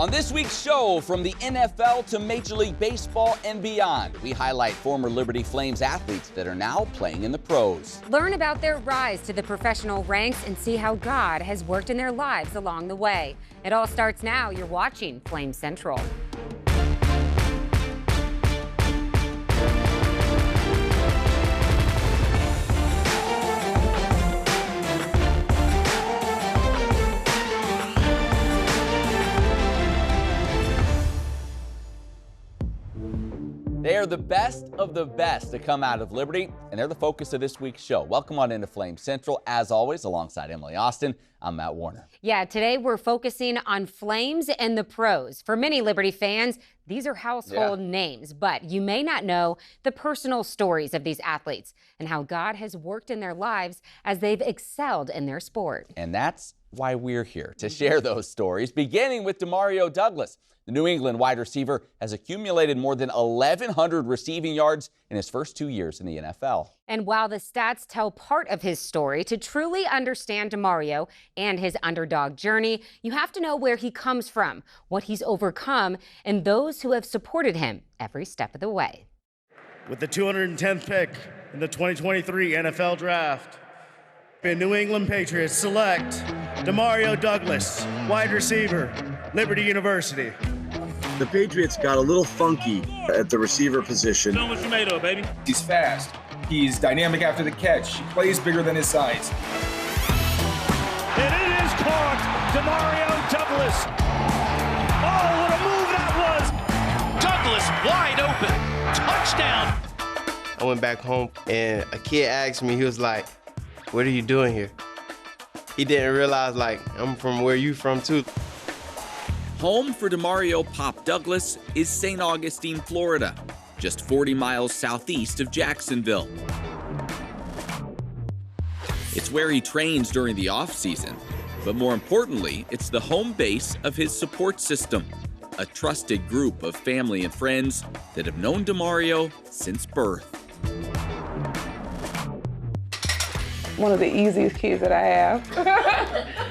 On this week's show, from the NFL to Major League Baseball and beyond, we highlight former Liberty Flames athletes that are now playing in the pros. Learn about their rise to the professional ranks and see how God has worked in their lives along the way. It all starts now. You're watching Flame Central. They are the best of the best to come out of Liberty, and they're the focus of this week's show. Welcome on into Flame Central. As always, alongside Emily Austin, I'm Matt Warner. Yeah, today we're focusing on Flames and the pros. For many Liberty fans, these are household names, but you may not know the personal stories of these athletes and how God has worked in their lives as they've excelled in their sport. And that's why we're here, to share those stories, beginning with Demario Douglas. The New England wide receiver has accumulated more than 1,100 receiving yards in his first 2 years in the NFL. And while the stats tell part of his story, to truly understand Demario and his underdog journey, you have to know where he comes from, what he's overcome, and those who have supported him every step of the way. With the 210th pick in the 2023 NFL Draft, the New England Patriots select Deario Douglas, wide receiver, Liberty University. The Patriots got a little funky at the receiver position. Show what you made of, baby. He's fast. He's dynamic after the catch. He plays bigger than his size. And it is caught, Demario Douglas. Oh, what a move that was! Douglas wide open. Touchdown. I went back home and a kid asked me, he was like, "What are you doing here?" He didn't realize, like, I'm from where you from too. Home for Demario Pop Douglas is St. Augustine, Florida, just 40 miles southeast of Jacksonville. It's where he trains during the off-season, but more importantly, it's the home base of his support system, a trusted group of family and friends that have known Demario since birth. One of the easiest kids that I have.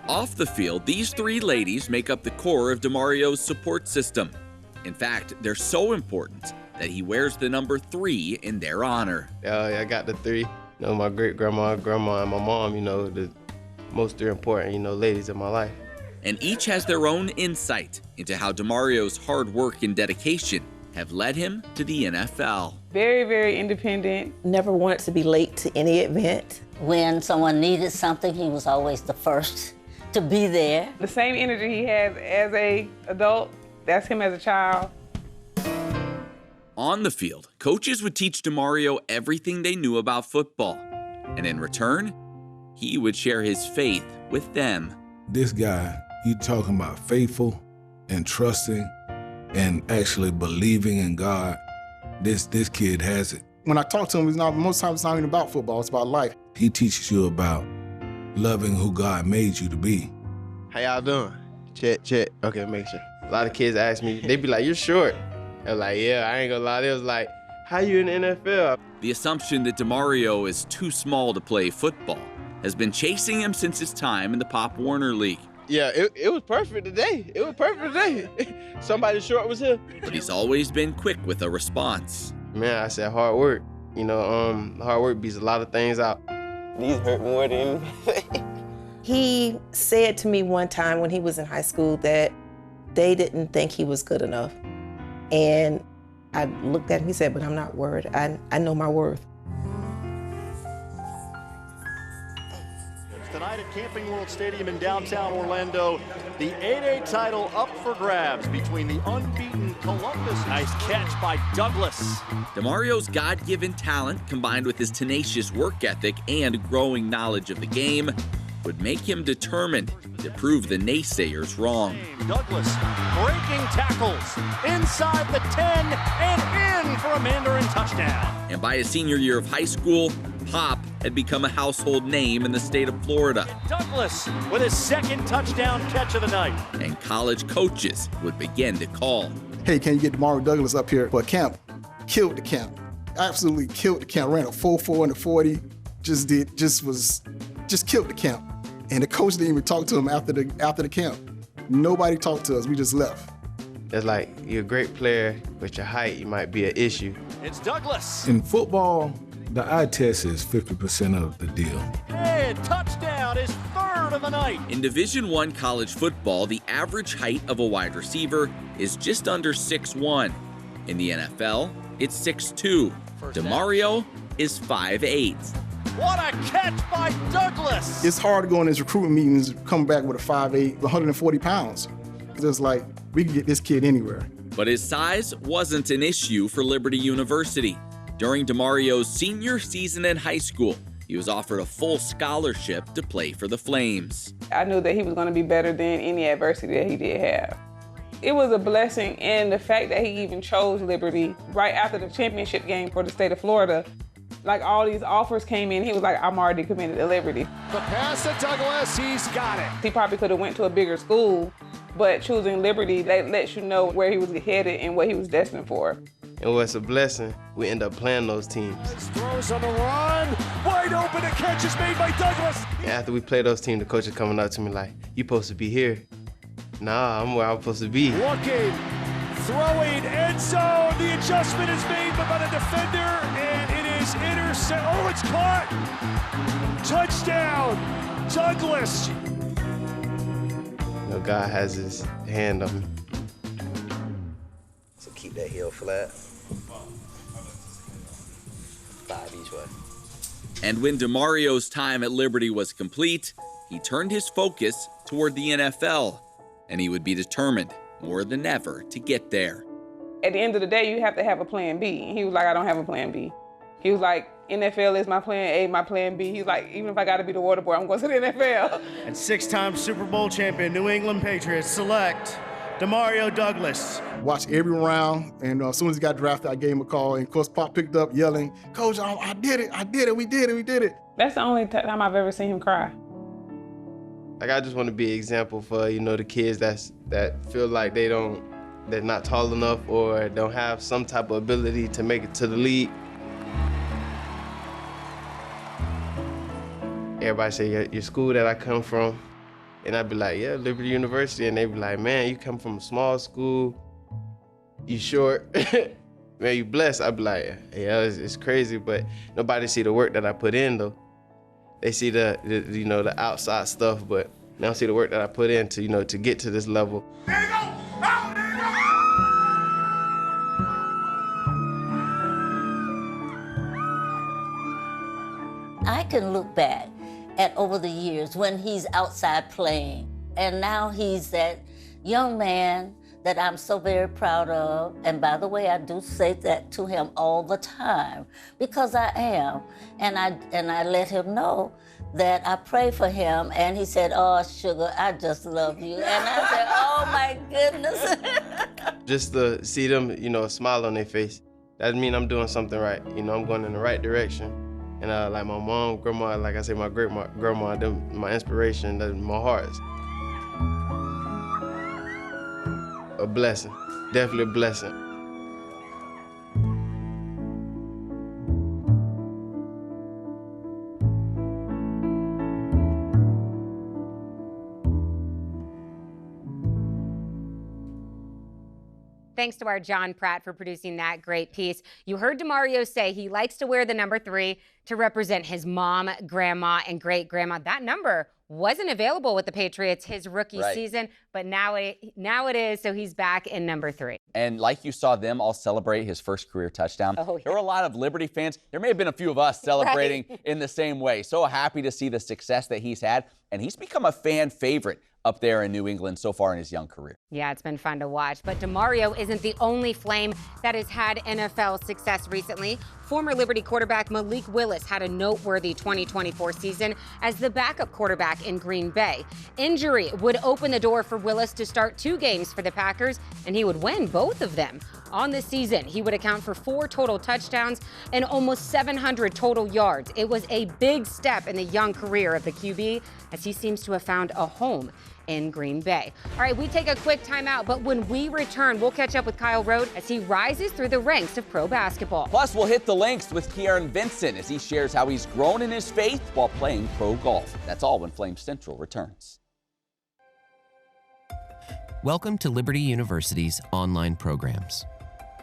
Off the field, these three ladies make up the core of Demario's support system. In fact, they're so important that he wears the number 3 in their honor. I got the 3. You know, my great-grandma, grandma, and my mom, you know, the most 3 important, you know, ladies in my life. And each has their own insight into how Demario's hard work and dedication have led him to the NFL. Very, very independent. Never wanted to be late to any event. When someone needed something, he was always the first to be there. The same energy he has as an adult, that's him as a child. On the field, coaches would teach Demario everything they knew about football. And in return, he would share his faith with them. This guy, you talking about faithful and trusting and actually believing in God. This kid has it. When I talk to him, most times it's not even about football, it's about life. He teaches you about loving who God made you to be. How y'all doing? Check. Okay, make sure. A lot of kids ask me, they be like, "You're short." I'm like, "Yeah, I ain't gonna lie." They was like, "How you in the NFL?" The assumption that Demario is too small to play football has been chasing him since his time in the Pop Warner League. Yeah, it was perfect today. Somebody short was here. But he's always been quick with a response. Man, I said hard work. You know, hard work beats a lot of things out. These hurt more than anything. He said to me one time when he was in high school that they didn't think he was good enough. And I looked at him, he said, "But I'm not worried. I know my worth." Tonight at Camping World Stadium in downtown Orlando, the 8A title up for grabs between the unbeaten Columbus. Nice catch by Douglas. Demario's God-given talent, combined with his tenacious work ethic and growing knowledge of the game, would make him determined to prove the naysayers wrong. Douglas breaking tackles inside the 10 and in for a Mandarin touchdown. And by his senior year of high school, Pop had become a household name in the state of Florida. Douglas with his second touchdown catch of the night. And college coaches would begin to call. "Hey, can you get Demario Douglas up here for camp?" Killed the camp. Absolutely killed the camp. Ran a 4.4 in the 40. Just killed the camp. And the coach didn't even talk to him after the camp. Nobody talked to us. We just left. It's like, you're a great player, but your height, you might be an issue. It's Douglas. In football, the eye test is 50% of the deal. And touchdown, his third of the night. In Division I college football, the average height of a wide receiver is just under 6'1". In the NFL, it's 6'2". Demario is 5'8". What a catch by Douglas! It's hard to go in these recruitment meetings and come back with a 5'8", 140 pounds. Because it's like, we can get this kid anywhere. But his size wasn't an issue for Liberty University. During Demario's senior season in high school, he was offered a full scholarship to play for the Flames. I knew that he was going to be better than any adversity that he did have. It was a blessing in the fact that he even chose Liberty right after the championship game for the state of Florida. Like, all these offers came in, he was like, I'm already committed to Liberty. The pass to Douglas, he's got it. He probably could have went to a bigger school, but choosing Liberty, that lets you know where he was headed and what he was destined for. And what's a blessing, we end up playing those teams. Throws on the run, wide open, a catch is made by Douglas. And after we play those teams, the coach is coming up to me like, you supposed to be here. Nah, I'm where I'm supposed to be. Looking, throwing, end zone, the adjustment is made by the defender, and it is intercept. Oh, it's caught! Touchdown, Douglas. You know, God has his hand on me. So keep that heel flat. 5 each way. And when Demario's time at Liberty was complete, he turned his focus toward the NFL, and he would be determined more than ever to get there. At the end of the day, you have to have a plan B. And he was like, I don't have a plan B. He was like, NFL is my plan A, my plan B. He's like, even if I gotta be the water boy, I'm going to the NFL. And 6-time Super Bowl champion New England Patriots select Deario Douglas. Watched every round, and as soon as he got drafted, I gave him a call. And of course, Pop picked up yelling, Coach, I did it, we did it. That's the only time I've ever seen him cry. Like, I just want to be an example for, you know, the kids that feel like they're not tall enough or don't have some type of ability to make it to the league. Everybody say, your school that I come from, and I'd be like, yeah, Liberty University, and they'd be like, man, you come from a small school, you short, man, you blessed. I'd be like, yeah, it's crazy, but nobody see the work that I put in, though. They see the you know, the outside stuff, but they don't see the work that I put in to, you know, to get to this level. There you go! Oh, there you go! I can look back at over the years when he's outside playing, and now he's that young man that I'm so very proud of. And by the way, I do say that to him all the time, because I am. And I let him know that I pray for him, and he said, oh, sugar, I just love you. And I said, oh my goodness. Just to see them, you know, a smile on their face, that means I'm doing something right. You know, I'm going in the right direction. And like my mom, grandma, like I say, my grandma, them, my inspiration, that's my heart. A blessing, definitely a blessing. Thanks to our John Pratt for producing that great piece. You heard Demario say he likes to wear the number 3 to represent his mom, grandma, and great-grandma. That number wasn't available with the Patriots his rookie season, but now it is, so he's back in number 3. And like you saw them all celebrate his first career touchdown, there were a lot of Liberty fans. There may have been a few of us celebrating in the same way. So happy to see the success that he's had, and he's become a fan favorite up there in New England so far in his young career. Yeah, it's been fun to watch. But Demario isn't the only Flame that has had NFL success recently. Former Liberty quarterback Malik Willis had a noteworthy 2024 season as the backup quarterback in Green Bay. Injury would open the door for Willis to start 2 games for the Packers, and he would win both of them. On the season, he would account for 4 total touchdowns and almost 700 total yards. It was a big step in the young career of the QB, as he seems to have found a home in Green Bay. All right, we take a quick timeout, but when we return, we'll catch up with Kyle Rote as he rises through the ranks of pro basketball. Plus, we'll hit the links with Kieran Vincent as he shares how he's grown in his faith while playing pro golf. That's all when Flame Central returns. Welcome to Liberty University's online programs,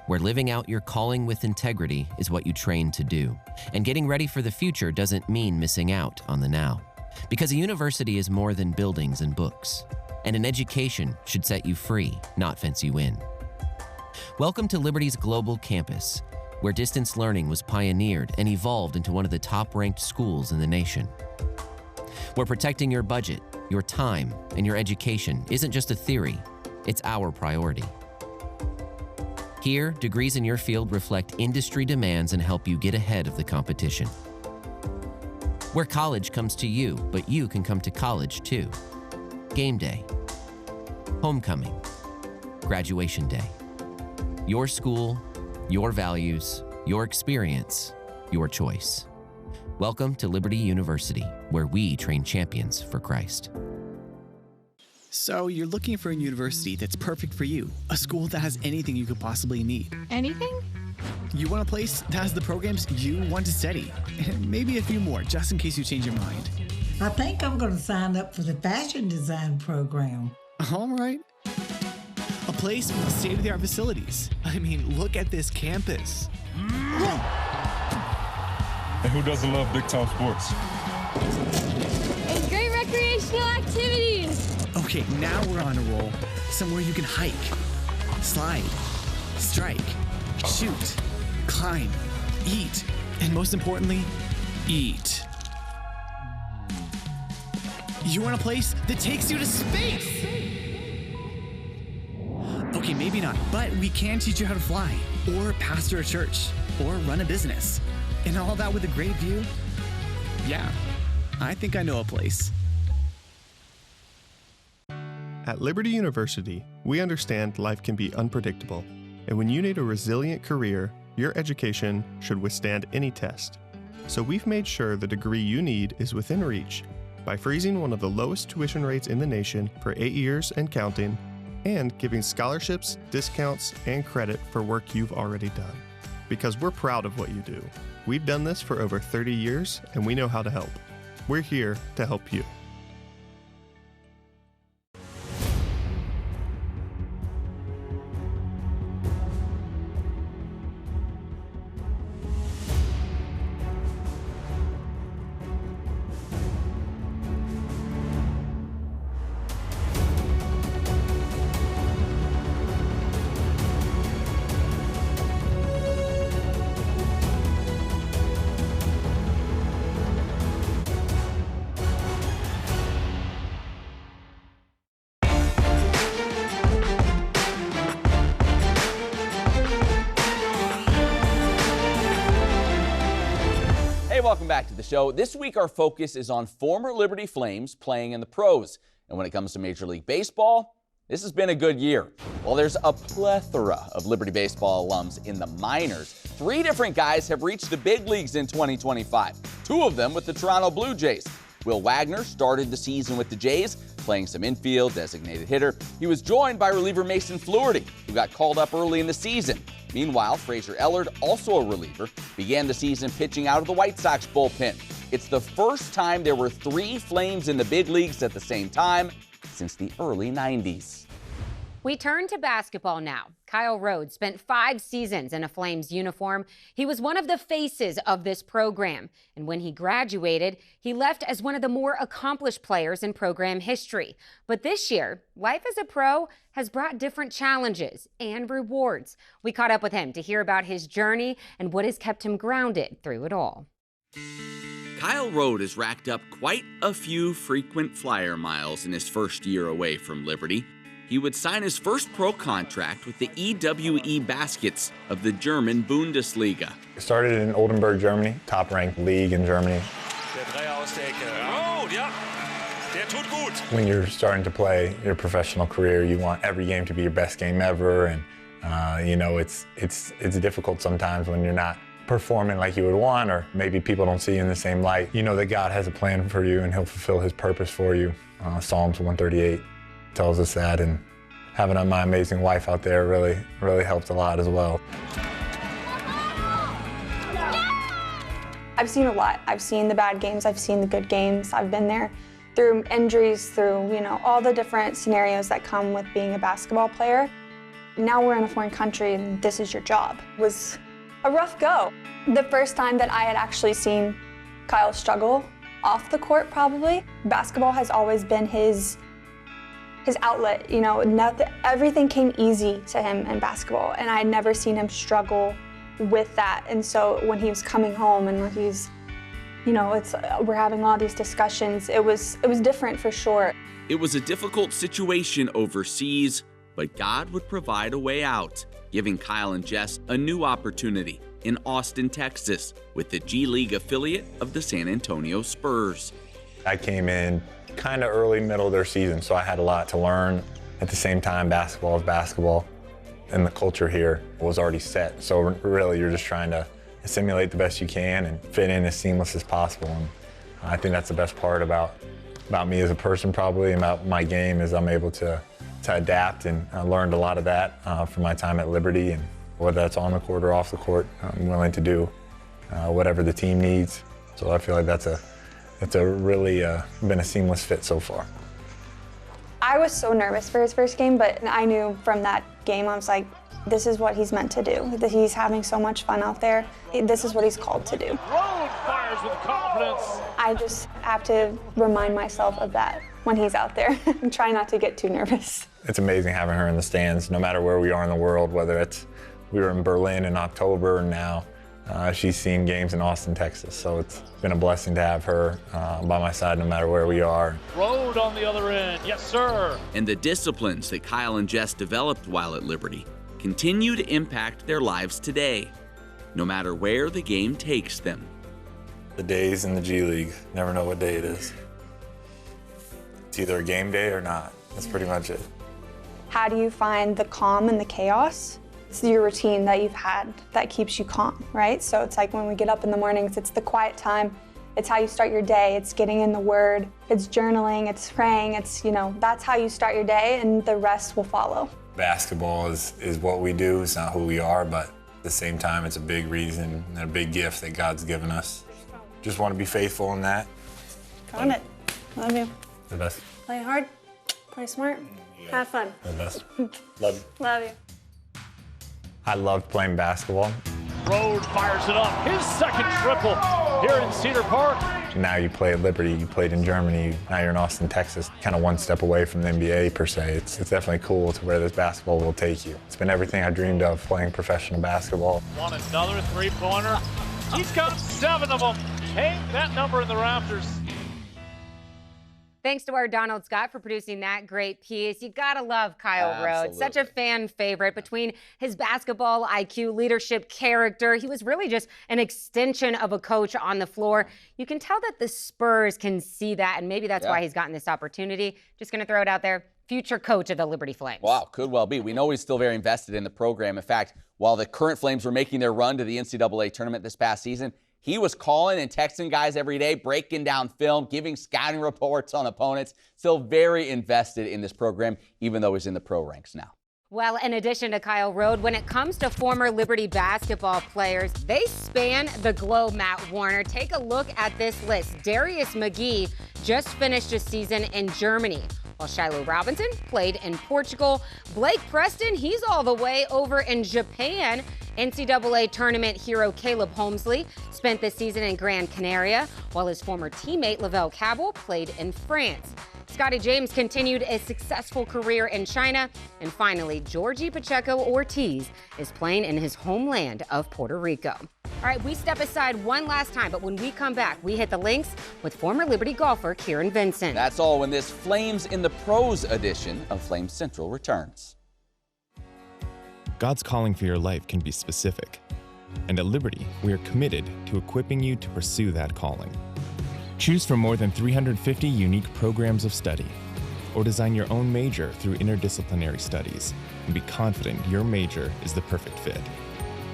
where living out your calling with integrity is what you train to do. And getting ready for the future doesn't mean missing out on the now. Because a university is more than buildings and books. And an education should set you free, not fence you in. Welcome to Liberty's global campus, where distance learning was pioneered and evolved into one of the top-ranked schools in the nation. Where protecting your budget, your time, and your education isn't just a theory, it's our priority. Here, degrees in your field reflect industry demands and help you get ahead of the competition. Where college comes to you, but you can come to college too. Game day, homecoming, graduation day. Your school, your values, your experience, your choice. Welcome to Liberty University, where we train champions for Christ. So you're looking for a university that's perfect for you, a school that has anything you could possibly need. Anything? You want a place that has the programs you want to study, and maybe a few more, just in case you change your mind. I think I'm going to sign up for the fashion design program. All right. A place with state-of-the-art facilities. I mean, look at this campus. And who doesn't love big-time sports? And great recreational activities. Okay, now we're on a roll. Somewhere you can hike, slide, strike, shoot, climb, eat, and most importantly, eat. You want a place that takes you to space? Okay, maybe not, but we can teach you how to fly, or pastor a church, or run a business. And all that with a great view? Yeah, I think I know a place. At Liberty University, we understand life can be unpredictable, and when you need a resilient career, your education should withstand any test. So we've made sure the degree you need is within reach by freezing one of the lowest tuition rates in the nation for 8 years and counting, and giving scholarships, discounts, and credit for work you've already done. Because we're proud of what you do. We've done this for over 30 years, and we know how to help. We're here to help you. Welcome back to the show. This week our focus is on former Liberty Flames playing in the pros. And when it comes to Major League Baseball, this has been a good year. While there's a plethora of Liberty Baseball alums in the minors, 3 different guys have reached the big leagues in 2025. 2 of them with the Toronto Blue Jays. Will Wagner started the season with the Jays, playing some infield, designated hitter. He was joined by reliever Mason Fluharty, who got called up early in the season. Meanwhile, Fraser Ellard, also a reliever, began the season pitching out of the White Sox bullpen. It's the first time there were 3 Flames in the big leagues at the same time since the early 90s. We turn to basketball now. Kyle Rhodes spent 5 seasons in a Flames uniform. He was one of the faces of this program. And when he graduated, he left as one of the more accomplished players in program history. But this year, life as a pro has brought different challenges and rewards. We caught up with him to hear about his journey and what has kept him grounded through it all. Kyle Rhodes has racked up quite a few frequent flyer miles in his first year away from Liberty. He would sign his first pro contract with the EWE Baskets of the German Bundesliga. It started in Oldenburg, Germany, top-ranked league in Germany. When you're starting to play your professional career, you want every game to be your best game ever, and you know it's difficult sometimes when you're not performing like you would want, or maybe people don't see you in the same light. You know that God has a plan for you, and He'll fulfill His purpose for you. Psalms 138 tells us that, and having my amazing wife out there really helped a lot as well. I've seen a lot. I've seen the bad games, I've seen the good games. I've been there through injuries, through, you know, all the different scenarios that come with being a basketball player. Now we're in a foreign country and this is your job. It was a rough go. The first time that I had actually seen Kyle struggle off the court, probably. Basketball has always been his outlet, you know, everything came easy to him in basketball, and I had never seen him struggle with that. And so when he was coming home and he's, you know, we're having all these discussions, it was different for sure. It was a difficult situation overseas, but God would provide a way out, giving Kyle and Jess a new opportunity in Austin, Texas, with the G League affiliate of the San Antonio Spurs. I came in kind of early, middle of their season, so I had a lot to learn. At the same time, basketball is basketball, and the culture here was already set. So really, you're just trying to assimilate the best you can and fit in as seamless as possible. And I think that's the best part about me as a person, probably, about my game, is I'm able to adapt, and I learned a lot of that from my time at Liberty, and whether that's on the court or off the court, I'm willing to do whatever the team needs. So I feel like that's a really been a seamless fit so far. I was so nervous for his first game, but I knew from that game, I was like, this is what he's meant to do. That he's having so much fun out there. This is what he's called to do. Road fires with confidence. I just have to remind myself of that when he's out there and try not to get too nervous. It's amazing having her in the stands, no matter where we are in the world, whether we were in Berlin in October, and now she's seen games in Austin, Texas. So it's been a blessing to have her by my side no matter where we are. Road on the other end, yes sir. And the disciplines that Kyle and Jess developed while at Liberty continue to impact their lives today, no matter where the game takes them. The days in the G League, never know what day it is. It's either a game day or not. That's pretty much it. How do you find the calm in the chaos? It's your routine that you've had that keeps you calm, right? So it's like when we get up in the mornings, it's the quiet time. It's how you start your day. It's getting in the Word. It's journaling. It's praying. It's, you know, that's how you start your day, and the rest will follow. Basketball is what we do. It's not who we are, but at the same time, it's a big reason and a big gift that God's given us. Just want to be faithful in that. Got it. Love you. The best. Play hard. Play smart. Have fun. The best. Love you. Love you. I loved playing basketball. Road fires it up. His second triple here in Cedar Park. Now you play at Liberty, you played in Germany, now you're in Austin, Texas, kind of one step away from the NBA per se. It's definitely cool to where this basketball will take you. It's been everything I dreamed of, playing professional basketball. Want another three-pointer? He's got 7 of them. Hang that number in the rafters. Thanks to our Donald Scott for producing that great piece. You gotta love Kyle Rhodes. Such a fan favorite. Between his basketball IQ, leadership, character, he was really just an extension of a coach on the floor. You can tell that the Spurs can see that, and maybe that's why he's gotten this opportunity. Just gonna throw it out there. Future coach of the Liberty Flames. Wow, could well be. We know he's still very invested in the program. In fact, while the current Flames were making their run to the NCAA tournament this past season, he was calling and texting guys every day, breaking down film, giving scouting reports on opponents. Still very invested in this program, even though he's in the pro ranks now. Well, in addition to Kyle Rhodes, when it comes to former Liberty basketball players, they span the globe, Matt Warner. Take a look at this list. Darius McGee just finished a season in Germany, while Shiloh Robinson played in Portugal. Blake Preston, he's all the way over in Japan. NCAA tournament hero Caleb Holmesley spent this season in Gran Canaria, while his former teammate Lavelle Cabell played in France. Scotty James continued a successful career in China. And finally, Georgie Pacheco Ortiz is playing in his homeland of Puerto Rico. All right, we step aside one last time, but when we come back, we hit the links with former Liberty golfer Kieran Vincent. That's all when this Flames in the Pros edition of Flames Central returns. God's calling for your life can be specific. And at Liberty, we are committed to equipping you to pursue that calling. Choose from more than 350 unique programs of study, or design your own major through interdisciplinary studies, and be confident your major is the perfect fit.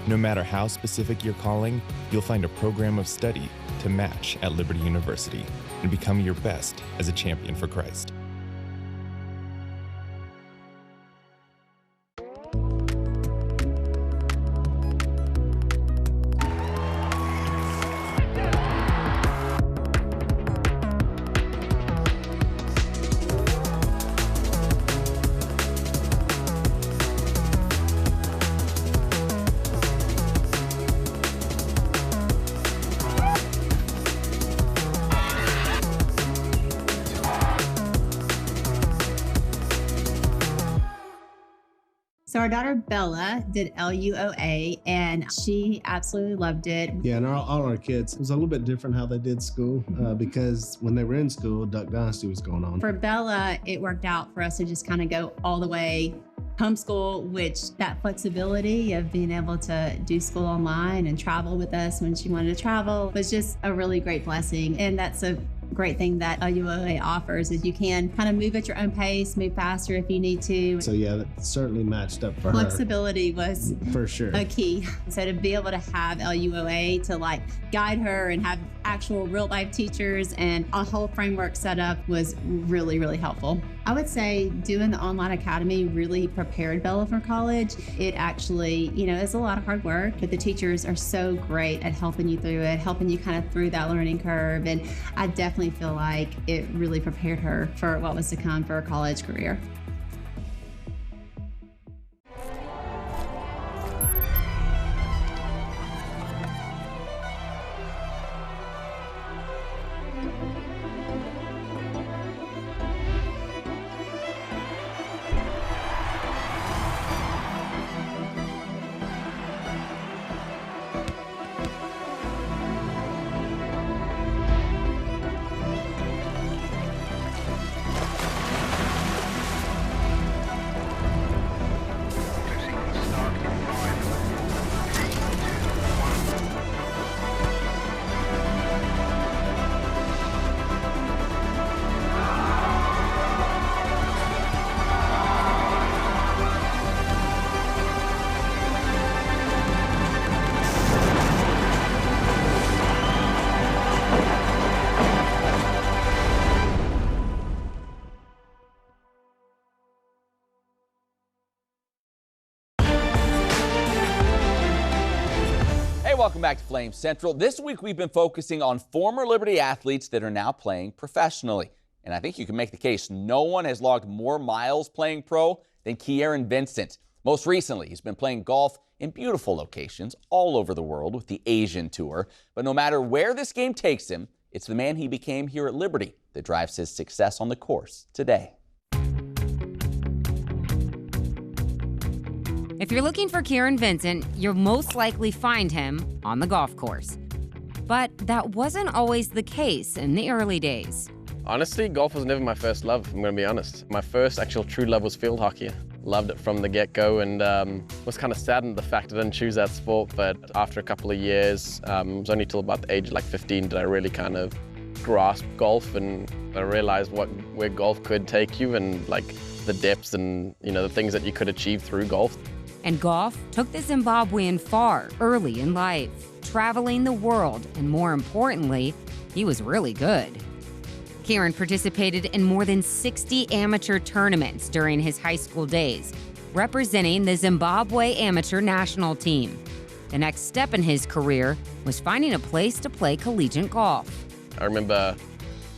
No matter how specific your calling, you'll find a program of study to match at Liberty University and become your best as a champion for Christ. So our daughter Bella did LUOA and she absolutely loved it. Yeah, and all our kids, it was a little bit different how they did school because when they were in school, Duck Dynasty was going on. For Bella, it worked out for us to just kind of go all the way homeschool, which that flexibility of being able to do school online and travel with us when she wanted to travel was just a really great blessing. And that's a great thing that LUOA offers is you can kind of move at your own pace, move faster if you need to. So yeah, that certainly matched up for her. Flexibility was for sure a key. So to be able to have LUOA to like guide her and have actual real life teachers and a whole framework set up was really, really helpful. I would say doing the online academy really prepared Bella for college. It actually, it's a lot of hard work, but the teachers are so great at helping you through it, helping you kind of through that learning curve. And I definitely feel like it really prepared her for what was to come for a college career. Welcome back to Flame Central. This week we've been focusing on former Liberty athletes that are now playing professionally. And I think you can make the case no one has logged more miles playing pro than Kieran Vincent. Most recently, he's been playing golf in beautiful locations all over the world with the Asian Tour. But no matter where this game takes him, it's the man he became here at Liberty that drives his success on the course today. If you're looking for Kieran Vincent, you'll most likely find him on the golf course. But that wasn't always the case in the early days. Honestly, golf was never my first love, I'm going to be honest. My first actual true love was field hockey. Loved it from the get-go and was kind of saddened the fact I didn't choose that sport, but after a couple of years, it was only till about the age of like 15 did I really kind of grasp golf, and I realized where golf could take you and like the depths and the things that you could achieve through golf. And golf took the Zimbabwean far early in life, traveling the world, and more importantly, he was really good. Kieran participated in more than 60 amateur tournaments during his high school days, representing the Zimbabwe amateur national team. The next step in his career was finding a place to play collegiate golf. I remember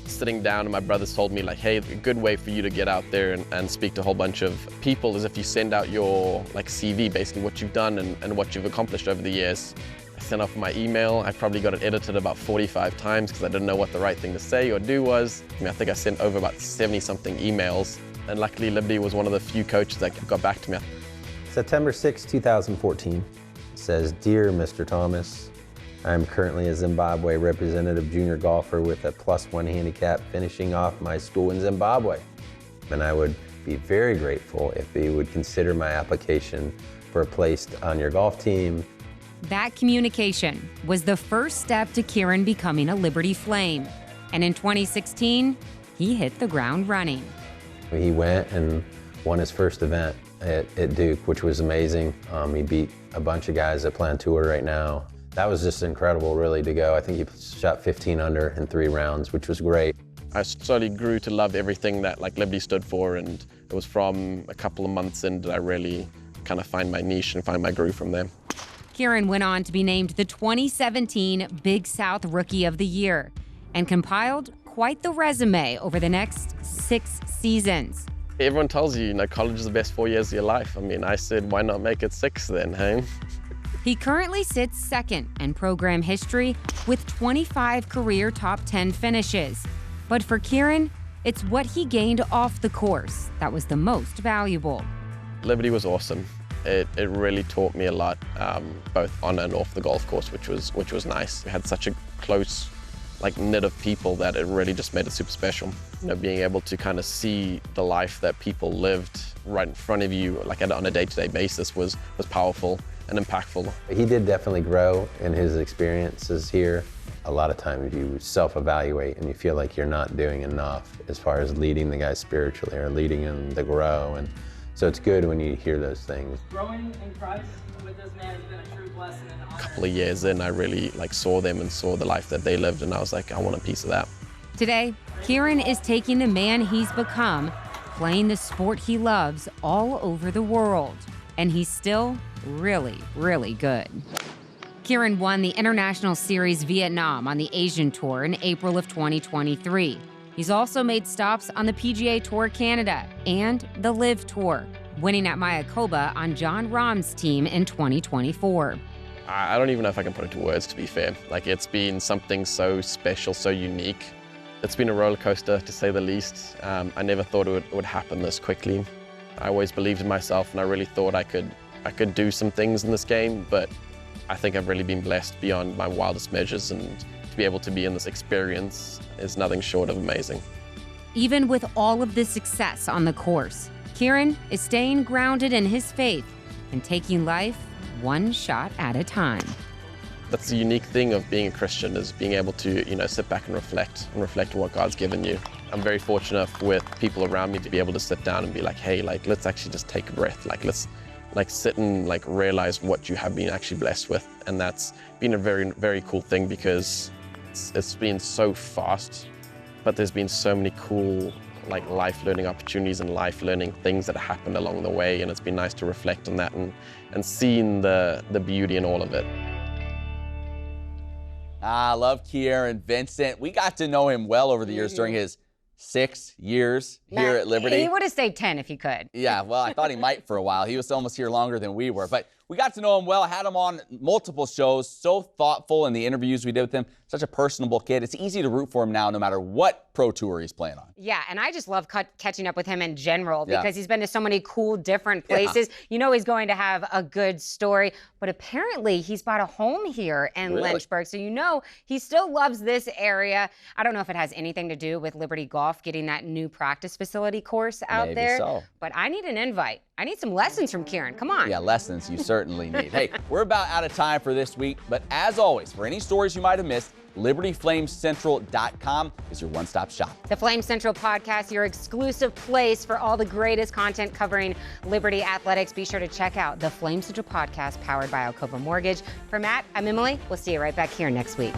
sitting down and my brothers told me like, hey, a good way for you to get out there and speak to a whole bunch of people is if you send out your CV, basically what you've done and what you've accomplished over the years. I sent off my email. I probably got it edited about 45 times because I didn't know what the right thing to say or do was. I think I sent over about 70-something emails, and luckily Liberty was one of the few coaches that got back to me. September 6, 2014. It says, Dear Mr. Thomas, I am currently a Zimbabwe representative junior golfer with a +1 handicap finishing off my school in Zimbabwe. And I would be very grateful if you would consider my application for a place on your golf team. That communication was the first step to Kieran becoming a Liberty Flame. And in 2016, he hit the ground running. He went and won his first event at Duke, which was amazing. He beat a bunch of guys that play on tour right now. That was just incredible, really, to go. I think he shot 15 under in 3 rounds, which was great. I slowly grew to love everything that Liberty stood for, and it was from a couple of months in that I really kind of find my niche and find my groove from there. Kieran went on to be named the 2017 Big South Rookie of the Year and compiled quite the resume over the next 6 seasons. Everyone tells you, college is the best 4 years of your life. I mean, I said, why not make it 6 then, hey? He currently sits second in program history with 25 career top 10 finishes. But for Kieran, it's what he gained off the course that was the most valuable. Liberty was awesome. it really taught me a lot, both on and off the golf course, which was nice. We had such a close knit of people that it really just made it super special. You know, being able to kind of see the life that people lived right in front of you, on a day-to-day basis, was powerful and impactful. He did definitely grow in his experiences here. A lot of times you self-evaluate and you feel like you're not doing enough as far as leading the guys spiritually or leading them to grow. And so it's good when you hear those things. Growing in Christ with this man has been a true blessing and honor. A couple of years in, I really saw them and saw the life that they lived, and I was like, I want a piece of that. Today, Kieran is taking the man he's become, playing the sport he loves all over the world. And he's still really, really good. Kieran won the International Series Vietnam on the Asian Tour in April of 2023. He's also made stops on the PGA Tour Canada and the LIV Tour, winning at Mayakoba on John Rahm's team in 2024. I don't even know if I can put it into words, to be fair. It's been something so special, so unique. It's been a roller coaster, to say the least. I never thought it would happen this quickly. I always believed in myself, and I really thought I could do some things in this game, but I think I've really been blessed beyond my wildest measures, and to be able to be in this experience is nothing short of amazing. Even with all of this success on the course, Kieran is staying grounded in his faith and taking life one shot at a time. That's the unique thing of being a Christian, is being able to, sit back and reflect on what God's given you. I'm very fortunate with people around me to be able to sit down and be like, hey, let's actually just take a breath. Let's sit and realize what you have been actually blessed with. And that's been a very, very cool thing, because it's been so fast, but there's been so many cool life learning opportunities and life learning things that have happened along the way. And it's been nice to reflect on that and seeing the beauty in all of it. I love Kieran Vincent. We got to know him well over the years during his 6 years here at Liberty. He would have stayed 10 if he could. Yeah, well, I thought he might for a while. He was almost here longer than we were. But we got to know him well. I had him on multiple shows. So thoughtful in the interviews we did with him. Such a personable kid. It's easy to root for him now, no matter what pro tour he's playing on. Yeah, and I just love catching up with him in general, because he's been to so many cool, different places. You know he's going to have a good story. But apparently, he's bought a home here in Lynchburg. So he still loves this area. I don't know if it has anything to do with Liberty Golf getting that new practice facility course out there. So. But I need an invite. I need some lessons from Kieran. Come on. Yeah, lessons you certainly need. Hey, we're about out of time for this week. But as always, for any stories you might have missed, LibertyFlamesCentral.com is your one-stop shop. The Flame Central Podcast, your exclusive place for all the greatest content covering Liberty athletics. Be sure to check out the Flame Central Podcast, powered by Alcova Mortgage. For Matt, I'm Emily. We'll see you right back here next week.